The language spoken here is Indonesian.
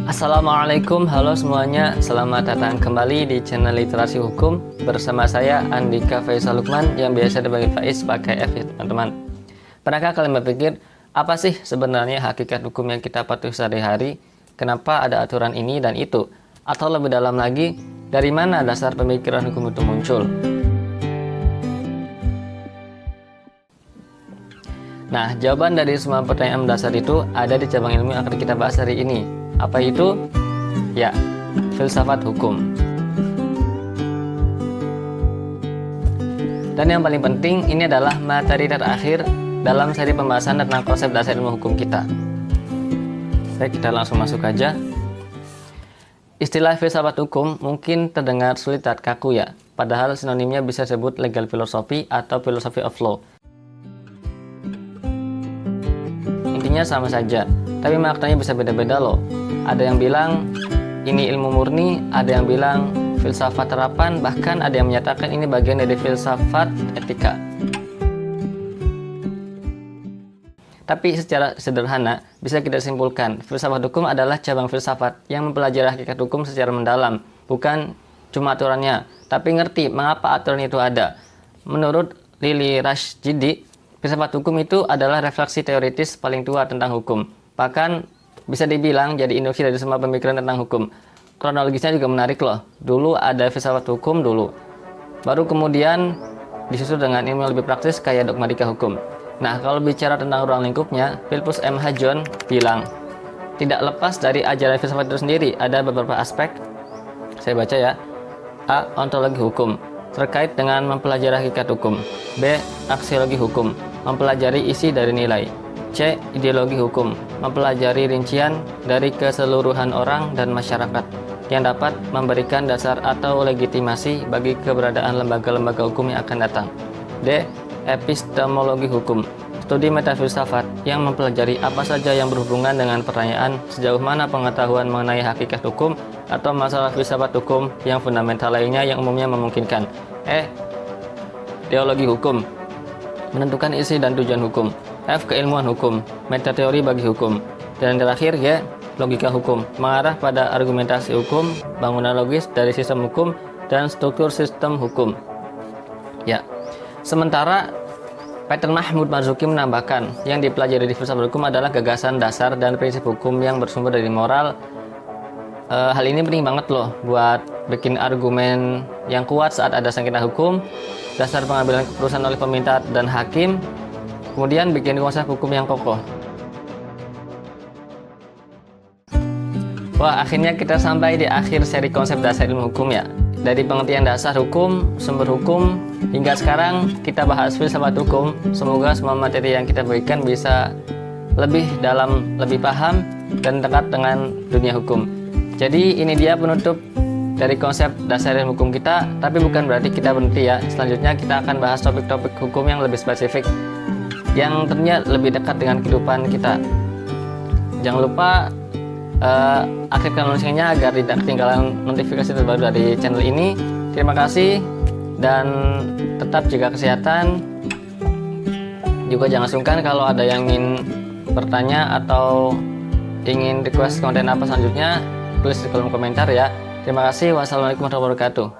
Assalamualaikum, halo semuanya. Selamat datang kembali di channel Literasi Hukum bersama saya Andika Faisal Lukman yang biasa dipanggil Faiz pakai F ya teman-teman. Pernahkah kalian berpikir apa sih sebenarnya hakikat hukum yang kita patuhi sehari-hari? Kenapa ada aturan ini dan itu? Atau lebih dalam lagi, dari mana dasar pemikiran hukum itu muncul? Nah, jawaban dari semua pertanyaan mendasar itu ada di cabang ilmu yang akan kita bahas hari ini. Apa itu? Ya, filsafat hukum. Dan yang paling penting, ini adalah materi terakhir dalam seri pembahasan tentang konsep dasar ilmu hukum kita. Baik, kita langsung masuk aja. Istilah filsafat hukum mungkin terdengar sulit dan kaku ya, padahal sinonimnya bisa disebut legal philosophy atau philosophy of law. Intinya sama saja, tapi maknanya bisa beda-beda loh. Ada yang bilang ini ilmu murni, ada yang bilang filsafat terapan, bahkan ada yang menyatakan ini bagian dari filsafat etika. Tapi secara sederhana, bisa kita simpulkan, filsafat hukum adalah cabang filsafat yang mempelajari hakikat hukum secara mendalam, bukan cuma aturannya, tapi ngerti mengapa aturan itu ada. Menurut Lili Rashidi, filsafat hukum itu adalah refleksi teoritis paling tua tentang hukum. Bahkan bisa dibilang jadi induksi dari semua pemikiran tentang hukum. Kronologisnya juga menarik loh. Dulu ada filsafat hukum dulu. Baru kemudian disusul dengan ilmu lebih praktis kayak dogmatika hukum. Nah, kalau bicara tentang ruang lingkupnya, Philippus M. Hajon bilang, tidak lepas dari ajaran filsafat itu sendiri, ada beberapa aspek. Saya baca ya. A. Ontologi hukum, terkait dengan mempelajari hakikat hukum. B. Aksiologi hukum, mempelajari isi dari nilai. C. Ideologi hukum, mempelajari rincian dari keseluruhan orang dan masyarakat yang dapat memberikan dasar atau legitimasi bagi keberadaan lembaga-lembaga hukum yang akan datang. D. Epistemologi hukum, studi metafilsafat yang mempelajari apa saja yang berhubungan dengan pertanyaan sejauh mana pengetahuan mengenai hakikat hukum atau masalah filsafat hukum yang fundamental lainnya yang umumnya memungkinkan. E. Teologi hukum, menentukan isi dan tujuan hukum. F. Keilmuan hukum, metateori bagi hukum. Dan terakhir G. Logika hukum, mengarah pada argumentasi hukum, bangunan logis dari sistem hukum, dan struktur sistem hukum. Ya, sementara Peter Mahmud Marzuki menambahkan, yang dipelajari di filsafat hukum adalah gagasan dasar dan prinsip hukum yang bersumber dari moral. Hal ini penting banget loh buat bikin argumen yang kuat saat ada sengketa hukum, dasar pengambilan keputusan oleh pemerintah dan hakim, kemudian bikin konsep hukum yang kokoh. Wah, akhirnya kita sampai di akhir seri konsep dasar ilmu hukum ya. Dari pengertian dasar hukum, sumber hukum, hingga sekarang kita bahas filsafat hukum. Semoga semua materi yang kita berikan bisa lebih dalam, lebih paham, dan dekat dengan dunia hukum. Jadi ini dia penutup dari konsep dasar ilmu hukum kita, tapi bukan berarti kita berhenti ya. Selanjutnya kita akan bahas topik-topik hukum yang lebih spesifik, yang tentunya lebih dekat dengan kehidupan kita. Jangan lupa aktifkan loncengnya agar tidak ketinggalan notifikasi terbaru dari channel ini. Terima kasih dan tetap jaga kesehatan. Juga jangan sungkan kalau ada yang ingin bertanya atau ingin request konten apa selanjutnya, tulis di kolom komentar ya. Terima kasih. Wassalamualaikum warahmatullahi wabarakatuh.